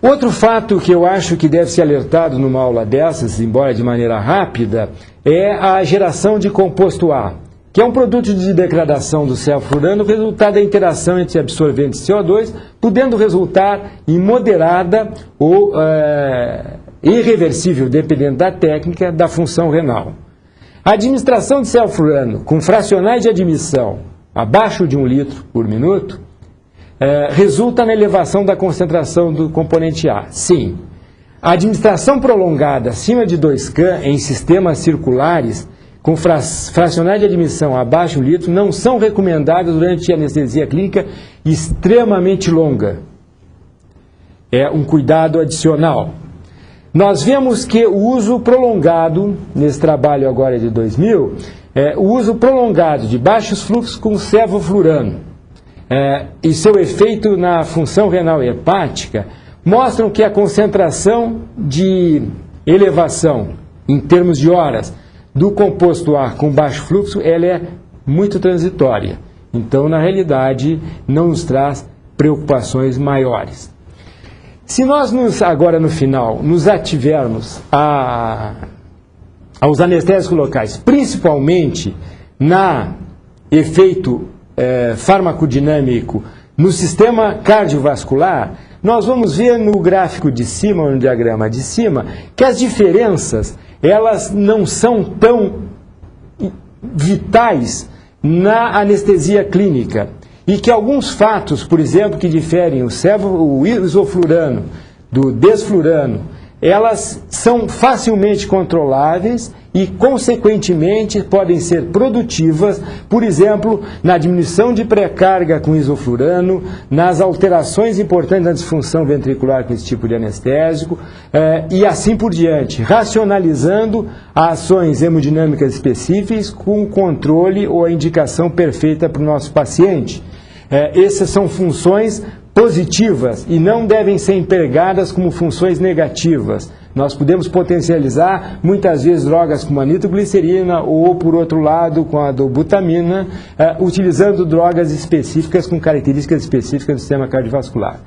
S3: Outro fato que eu acho que deve ser alertado numa aula dessas, embora de maneira rápida, é a geração de composto A, que é um produto de degradação do sevoflurano, resultado da interação entre absorventes e CO2, podendo resultar em moderada ou irreversível, dependendo da técnica, da função renal. A administração de sevoflurano com fracionais de admissão abaixo de 1 litro por minuto resulta na elevação da concentração do componente A. Sim, a administração prolongada acima de 2 CAM em sistemas circulares com fracionais de admissão abaixo de 1 litro não são recomendadas durante a anestesia clínica extremamente longa. É um cuidado adicional. Nós vemos que o uso prolongado, nesse trabalho agora de 2000, o uso prolongado de baixos fluxos com sevoflurano, e seu efeito na função renal e hepática mostram que a concentração de elevação, em termos de horas, do composto A com baixo fluxo, ela é muito transitória. Então, na realidade, não nos traz preocupações maiores. Se nós, agora no final, nos ativermos aos anestésicos locais, principalmente na efeito farmacodinâmico no sistema cardiovascular, nós vamos ver no gráfico de cima, no diagrama de cima, que as diferenças, elas não são tão vitais na anestesia clínica. E que alguns fatos, por exemplo, que diferem o isoflurano do desflurano, elas são facilmente controláveis e, consequentemente, podem ser produtivas, por exemplo, na diminuição de pré-carga com isoflurano, nas alterações importantes na disfunção ventricular com esse tipo de anestésico, e assim por diante, racionalizando ações hemodinâmicas específicas com controle ou a indicação perfeita para o nosso paciente. Essas são funções positivas e não devem ser empregadas como funções negativas. Nós podemos potencializar muitas vezes drogas como a nitroglicerina ou, por outro lado, com a dobutamina, utilizando drogas específicas com características específicas do sistema cardiovascular.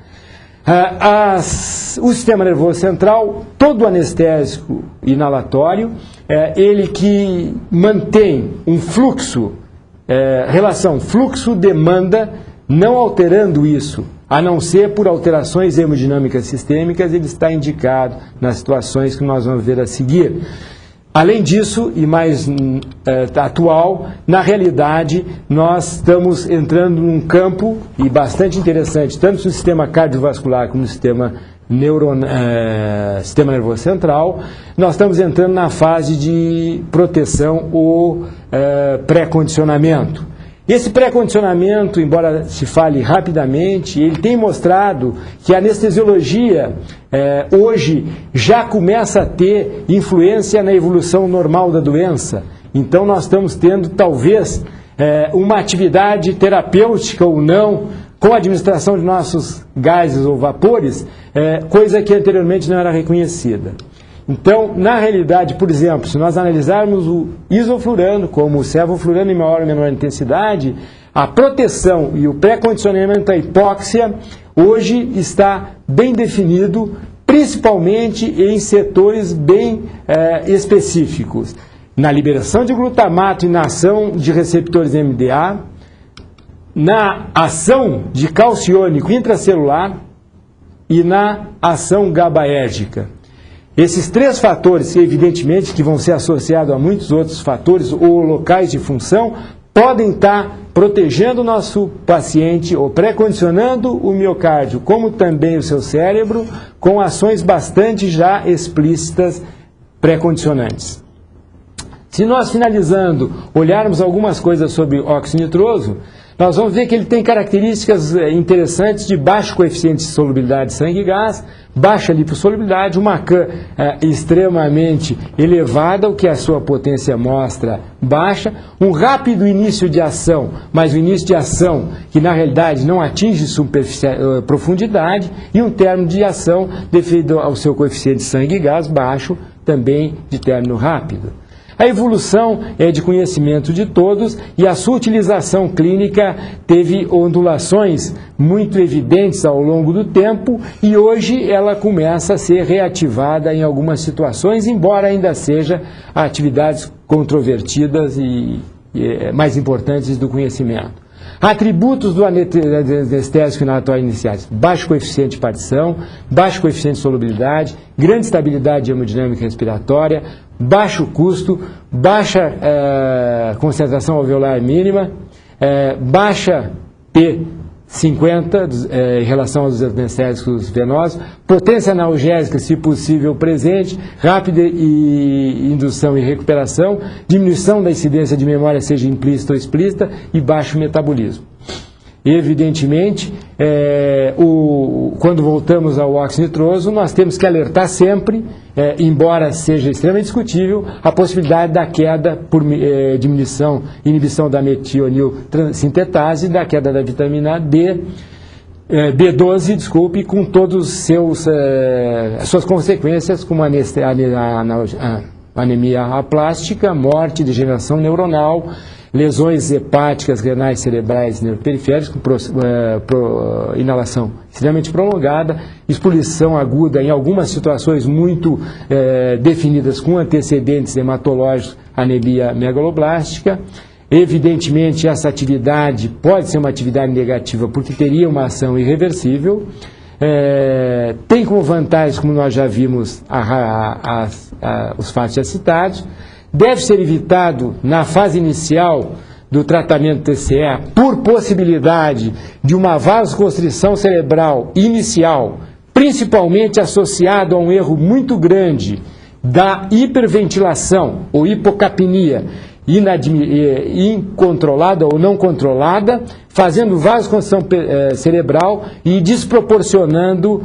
S3: O sistema nervoso central, todo anestésico inalatório, ele que mantém um fluxo, relação fluxo-demanda, não alterando isso, a não ser por alterações hemodinâmicas sistêmicas, ele está indicado nas situações que nós vamos ver a seguir. Além disso, e mais atual, na realidade, nós estamos entrando num campo, e bastante interessante, tanto no sistema cardiovascular como no sistema nervoso central, nós estamos entrando na fase de proteção ou pré-condicionamento. Esse pré-condicionamento, embora se fale rapidamente, ele tem mostrado que a anestesiologia hoje já começa a ter influência na evolução normal da doença. Então nós estamos tendo talvez uma atividade terapêutica ou não com a administração de nossos gases ou vapores, coisa que anteriormente não era reconhecida. Então, na realidade, por exemplo, se nós analisarmos o isoflurano como o sevoflurano em maior ou menor intensidade, a proteção e o pré-condicionamento da hipóxia hoje está bem definido principalmente em setores bem específicos, na liberação de glutamato e na ação de receptores MDA, na ação de calciônico intracelular e na ação GABAérgica. Esses 3 fatores, evidentemente, que vão ser associados a muitos outros fatores ou locais de função, podem estar protegendo o nosso paciente ou pré-condicionando o miocárdio, como também o seu cérebro, com ações bastante já explícitas pré-condicionantes. Se nós, finalizando, olharmos algumas coisas sobre o óxido nitroso, nós vamos ver que ele tem características interessantes de baixo coeficiente de solubilidade de sangue e gás, baixa lipossolubilidade, uma CAM extremamente elevada, o que a sua potência mostra baixa, um rápido início de ação, mas o início de ação que na realidade não atinge profundidade, e um término de ação devido ao seu coeficiente de sangue e gás baixo, também de término rápido. A evolução é de conhecimento de todos e a sua utilização clínica teve ondulações muito evidentes ao longo do tempo e hoje ela começa a ser reativada em algumas situações, embora ainda seja atividades controvertidas e mais importantes do conhecimento. Atributos do anestésico inalatório iniciais: baixo coeficiente de partição, baixo coeficiente de solubilidade, grande estabilidade hemodinâmica respiratória, baixo custo, baixa concentração alveolar mínima, baixa P50 em relação aos anestésicos venosos, potência analgésica, se possível, presente, rápida indução e recuperação, diminuição da incidência de memória, seja implícita ou explícita, e baixo metabolismo. Evidentemente, quando voltamos ao óxido nitroso, nós temos que alertar sempre, embora seja extremamente discutível, a possibilidade da queda por inibição da metionil sintetase, da queda da vitamina B12, desculpe, com todas as suas consequências, como anemia aplástica, morte, degeneração neuronal, lesões hepáticas, renais, cerebrais, neuroperiféricas, com inalação extremamente prolongada, exposição aguda em algumas situações muito definidas com antecedentes hematológicos, anemia megaloblástica. Evidentemente, essa atividade pode ser uma atividade negativa porque teria uma ação irreversível. Tem como vantagem, como nós já vimos, os fatos já citados. Deve ser evitado na fase inicial do tratamento TCE por possibilidade de uma vasoconstrição cerebral inicial, principalmente associado a um erro muito grande da hiperventilação ou hipocapnia incontrolada ou não controlada, fazendo vasoconstrição cerebral e desproporcionando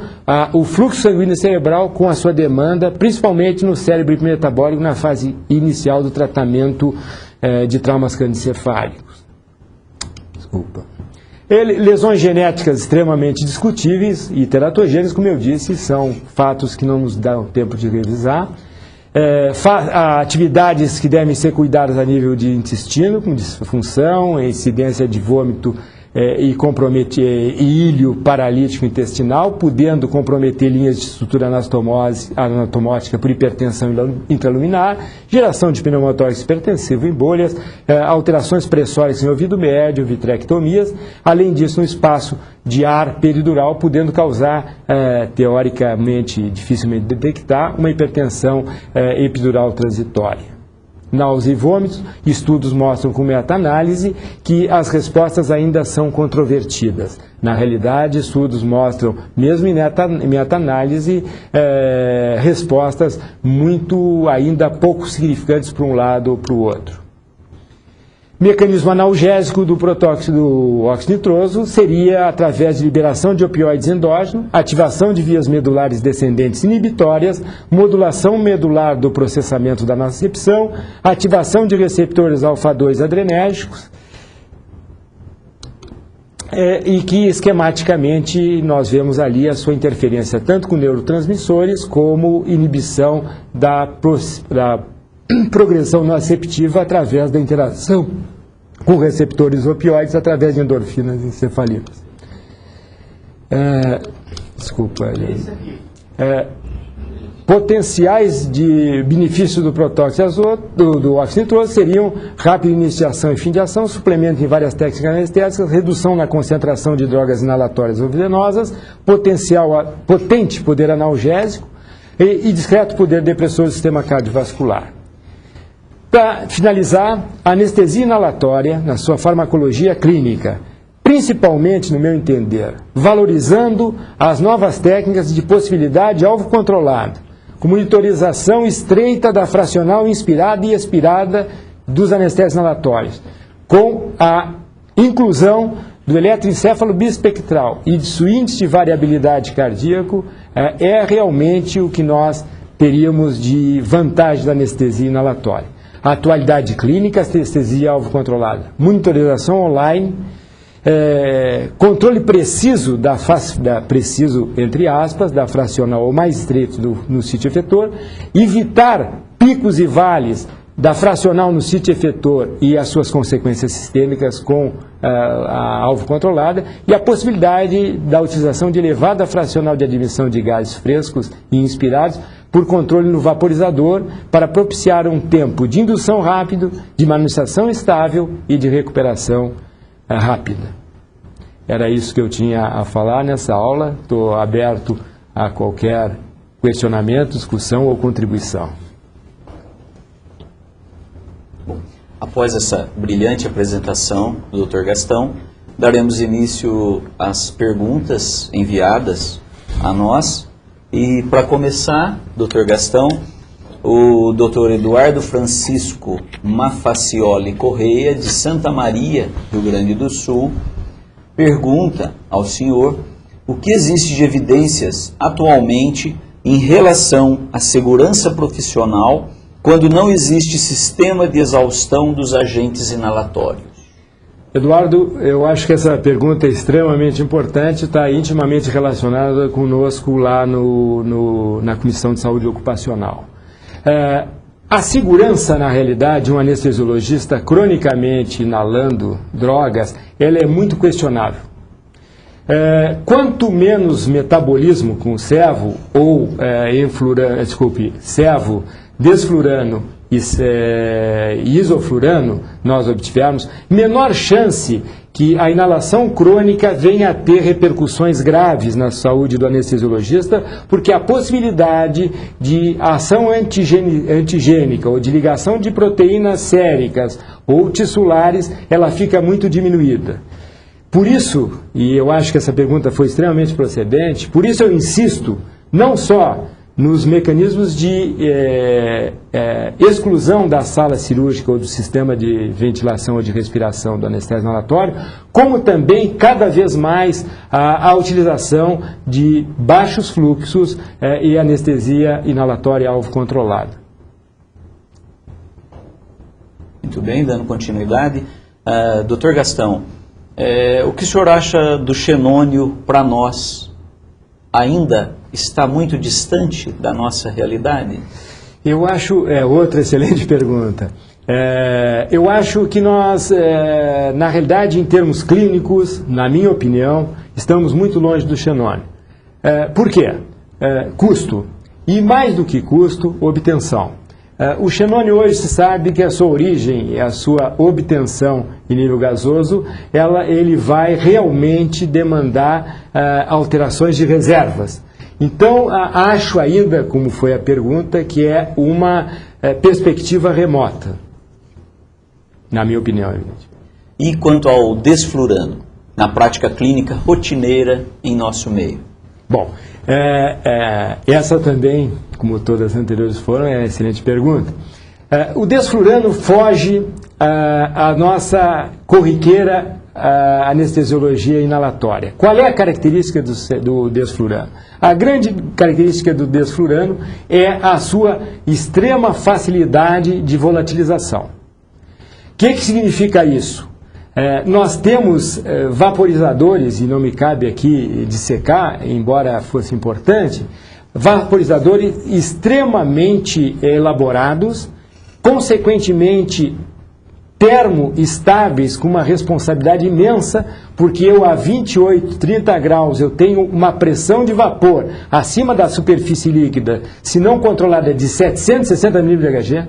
S3: o fluxo sanguíneo cerebral com a sua demanda, principalmente no cérebro hipermetabólico na fase inicial do tratamento de traumas crânioencefálicos. Desculpa. Lesões genéticas extremamente discutíveis e teratogênicas, como eu disse, são fatos que não nos dão tempo de revisar. Atividades que devem ser cuidadas a nível de intestino, com disfunção, incidência de vômito e ilho paralítico intestinal, podendo comprometer linhas de estrutura anatomótica por hipertensão intraluminar, geração de pneumotórax hipertensivo em bolhas, alterações pressóricas em ouvido médio, vitrectomias, além disso, no espaço de ar peridural, podendo causar, teoricamente, dificilmente detectar, uma hipertensão epidural transitória. Náusea e vômitos, estudos mostram com meta-análise que as respostas ainda são controvertidas. Na realidade, estudos mostram, mesmo em meta-análise, respostas muito ainda pouco significantes para um lado ou para o outro. Mecanismo analgésico do protóxido do óxido nitroso seria através de liberação de opioides endógeno, ativação de vias medulares descendentes inibitórias, modulação medular do processamento da nocicepção, ativação de receptores alfa-2 adrenérgicos, e que esquematicamente nós vemos ali a sua interferência tanto com neurotransmissores como inibição da progressão nociceptiva através da interação com receptores opioides através de endorfinas encefalinas. Desculpa. potenciais de benefícios do protóxido de azoto, do óxido nitroso seriam rápida iniciação e fim de ação, suplemento em várias técnicas anestésicas, redução na concentração de drogas inalatórias ou venenosas, potente poder analgésico e discreto poder depressor do sistema cardiovascular. Para finalizar, a anestesia inalatória, na sua farmacologia clínica, principalmente, no meu entender, valorizando as novas técnicas de possibilidade de alvo controlado, com monitorização estreita da fracional inspirada e expirada dos anestésicos inalatórios, com a inclusão do eletroencefalo bispectral e de seu índice de variabilidade cardíaco, é realmente o que nós teríamos de vantagem da anestesia inalatória. A atualidade clínica, anestesia alvo controlada, monitorização online, controle preciso preciso entre aspas, da fracional ou mais estreito no sítio efetor, evitar picos e vales da fracional no sítio efetor e as suas consequências sistêmicas com a alvo controlada, e a possibilidade da utilização de elevada fracional de admissão de gases frescos e inspirados por controle no vaporizador para propiciar um tempo de indução rápido, de manutenção estável e de recuperação rápida. Era isso que eu tinha a falar nessa aula. Estou aberto a qualquer questionamento, discussão ou contribuição.
S2: Bom, após essa brilhante apresentação do Dr. Gastão, daremos início às perguntas enviadas a nós. E para começar, Dr. Gastão, o Dr. Eduardo Francisco Mafacioli Correia, de Santa Maria, Rio Grande do Sul, pergunta ao senhor o que existe de evidências atualmente em relação à segurança profissional quando não existe sistema de exaustão dos agentes inalatórios.
S3: Eduardo, eu acho que essa pergunta é extremamente importante, está intimamente relacionada conosco lá na Comissão de Saúde Ocupacional. A segurança, na realidade, um anestesiologista cronicamente inalando drogas, ela é muito questionável. Quanto menos metabolismo com servo ou servo, desflurano e isoflurano nós obtivermos, menor chance que a inalação crônica venha a ter repercussões graves na saúde do anestesiologista, porque a possibilidade de ação antigênica ou de ligação de proteínas séricas ou tissulares, ela fica muito diminuída. Por isso, e eu acho que essa pergunta foi extremamente procedente, por isso eu insisto, não só nos mecanismos de exclusão da sala cirúrgica ou do sistema de ventilação ou de respiração do anestésico inalatório, como também, cada vez mais, a utilização de baixos fluxos e anestesia inalatória alvo controlada.
S2: Muito bem, dando continuidade. Dr. Gastão, o que o senhor acha do xenônio para nós? Ainda está muito distante da nossa realidade?
S3: Eu acho, outra excelente pergunta. Eu acho que nós, na realidade, em termos clínicos, na minha opinião, estamos muito longe do xenônio. Por quê? Custo. E mais do que custo, obtenção. O xenônio hoje se sabe que a sua origem e a sua obtenção em nível gasoso, ele vai realmente demandar alterações de reservas. Então, acho ainda, como foi a pergunta, que é uma perspectiva remota, na minha opinião.
S2: E quanto ao desflurano, na prática clínica rotineira em nosso meio? Bom,
S3: essa também, como todas as anteriores foram, é uma excelente pergunta. O desflurano foge à nossa corriqueira anestesiologia inalatória. Qual é a característica do desflurano? A grande característica do desflurano é a sua extrema facilidade de volatilização. O que significa isso? Nós temos vaporizadores, e não me cabe aqui dissecar, embora fosse importante, vaporizadores extremamente elaborados, consequentemente termoestáveis com uma responsabilidade imensa, porque eu a 28, 30 graus eu tenho uma pressão de vapor acima da superfície líquida, se não controlada, de 760 milímetros de Hg,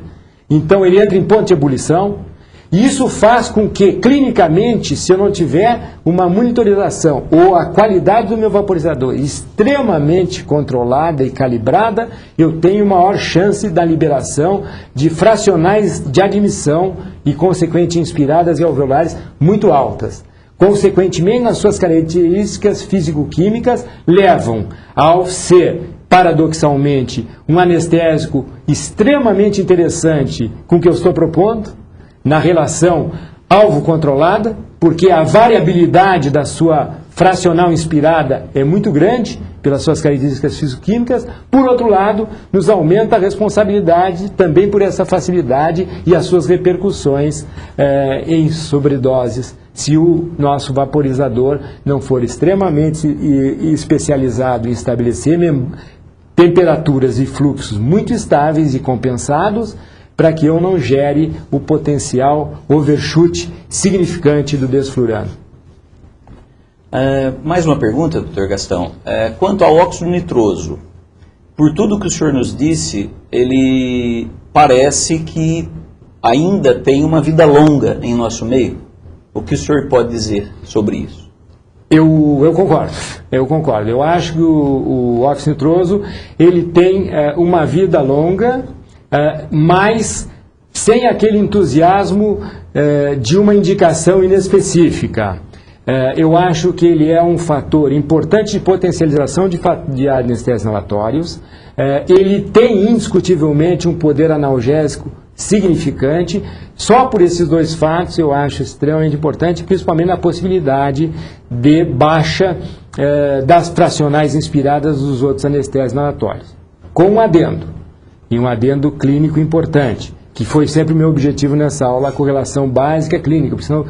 S3: então ele entra em ponto de ebulição. E isso faz com que, clinicamente, se eu não tiver uma monitorização ou a qualidade do meu vaporizador extremamente controlada e calibrada, eu tenho maior chance da liberação de fracionais de admissão e, consequentemente, inspiradas e alveolares muito altas. Consequentemente, nas suas características físico-químicas, levam ao ser, paradoxalmente, um anestésico extremamente interessante com o que eu estou propondo, na relação alvo-controlada, porque a variabilidade da sua fracional inspirada é muito grande, pelas suas características físico-químicas. Por outro lado, nos aumenta a responsabilidade também por essa facilidade e as suas repercussões em sobredoses, se o nosso vaporizador não for extremamente especializado em estabelecer temperaturas e fluxos muito estáveis e compensados, para que eu não gere o potencial overshoot significante do desflurano.
S2: Mais uma pergunta, Dr. Gastão. Quanto ao óxido nitroso, por tudo que o senhor nos disse, ele parece que ainda tem uma vida longa em nosso meio. O que o senhor pode dizer sobre isso?
S3: Eu concordo. Eu acho que o óxido nitroso ele tem uma vida longa, mas sem aquele entusiasmo de uma indicação inespecífica. Eu acho que ele é um fator importante de potencialização de anestésicos inalatórios. Ele tem indiscutivelmente um poder analgésico significante. Só por esses dois fatos eu acho extremamente importante, principalmente na possibilidade de baixa das fracionais inspiradas dos outros anestésicos inalatórios. Com um adendo, e um adendo clínico importante, que foi sempre o meu objetivo nessa aula, a correlação básica-clínica, porque senão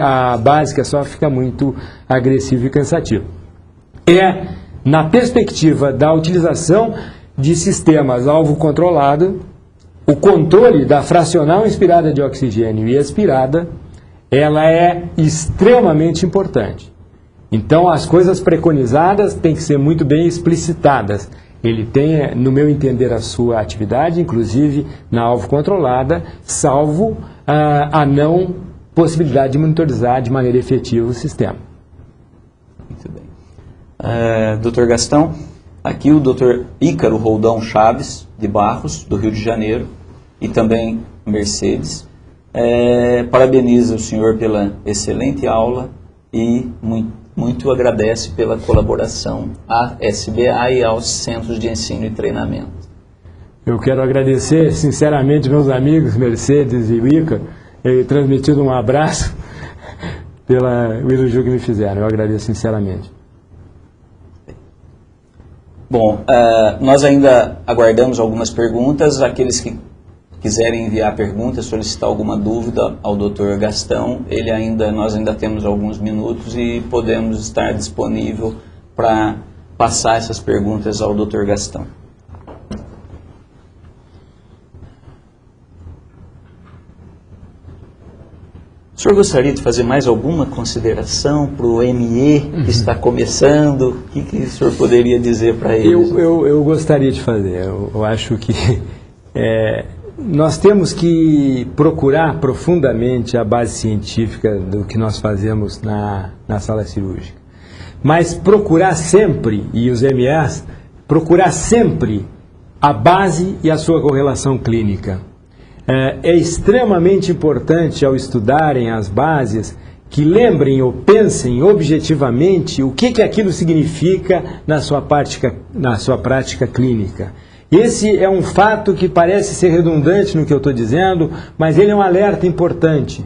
S3: a básica só fica muito agressiva e cansativa. Na perspectiva da utilização de sistemas alvo controlado, o controle da fracional inspirada de oxigênio e expirada, ela é extremamente importante. Então, as coisas preconizadas têm que ser muito bem explicitadas. Ele tem, no meu entender, a sua atividade, inclusive na alvo controlada, salvo a não possibilidade de monitorizar de maneira efetiva o sistema.
S2: Muito bem. Dr. Gastão, aqui o Dr. Ícaro Roldão Chaves, de Barros, do Rio de Janeiro, e também Mercedes, parabeniza o senhor pela excelente aula e muito agradece pela colaboração à SBA e aos Centros de Ensino e Treinamento.
S3: Eu quero agradecer sinceramente meus amigos Mercedes e Ícaro, transmitindo um abraço pelo elogio que me fizeram. Eu agradeço sinceramente.
S2: Bom, nós ainda aguardamos algumas perguntas. Aqueles que quiserem enviar perguntas, solicitar alguma dúvida ao Dr. Gastão, nós ainda temos alguns minutos e podemos estar disponível para passar essas perguntas ao Dr. Gastão. O senhor gostaria de fazer mais alguma consideração para o ME que está começando? O que o senhor poderia dizer para eles?
S3: Eu gostaria de fazer. Eu acho que nós temos que procurar profundamente a base científica do que nós fazemos na sala cirúrgica. Mas procurar sempre, e os MEs, procurar sempre a base e a sua correlação clínica. É extremamente importante, ao estudarem as bases, que lembrem ou pensem objetivamente o que aquilo significa na sua prática clínica. Esse é um fato que parece ser redundante no que eu estou dizendo, mas ele é um alerta importante.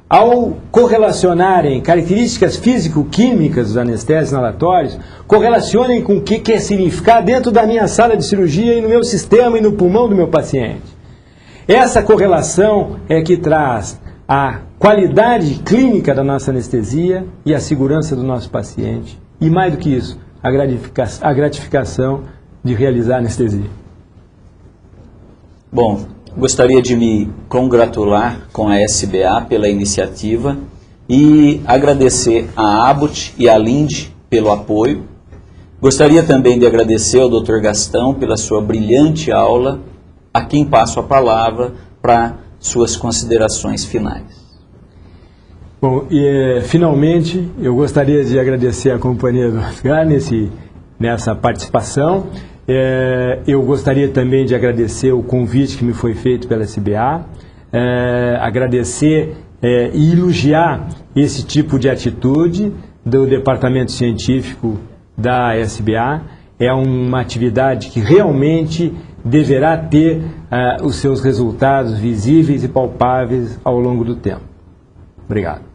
S3: Ao correlacionarem características físico-químicas dos anestésicos inalatórios, correlacionem com o que quer significar dentro da minha sala de cirurgia e no meu sistema e no pulmão do meu paciente. Essa correlação é que traz a qualidade clínica da nossa anestesia e a segurança do nosso paciente. E mais do que isso, a gratificação de realizar a anestesia.
S2: Bom, gostaria de me congratular com a SBA pela iniciativa e agradecer à Abbott e à Linde pelo apoio. Gostaria também de agradecer ao Dr. Gastão pela sua brilhante aula, a quem passo a palavra para suas considerações finais.
S3: Bom, finalmente eu gostaria de agradecer a companhia do Oscar nessa participação. Eu gostaria também de agradecer o convite que me foi feito pela SBA, agradecer e elogiar esse tipo de atitude do Departamento Científico da SBA. É uma atividade que realmente deverá ter os seus resultados visíveis e palpáveis ao longo do tempo. Obrigado.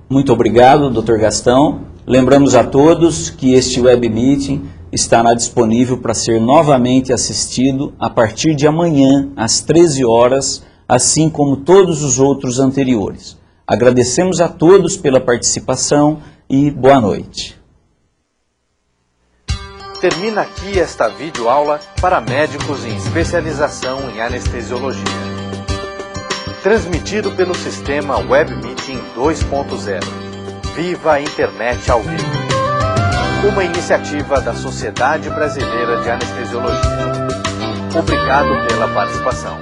S2: Muito obrigado, Dr. Gastão. Lembramos a todos que este web meeting estará disponível para ser novamente assistido a partir de amanhã, às 13 horas, assim como todos os outros anteriores. Agradecemos a todos pela participação e boa noite.
S1: Termina aqui esta videoaula para médicos em especialização em anestesiologia. Transmitido pelo sistema Web Meeting 2.0. Viva a Internet ao vivo. Uma iniciativa da Sociedade Brasileira de Anestesiologia. Obrigado pela participação.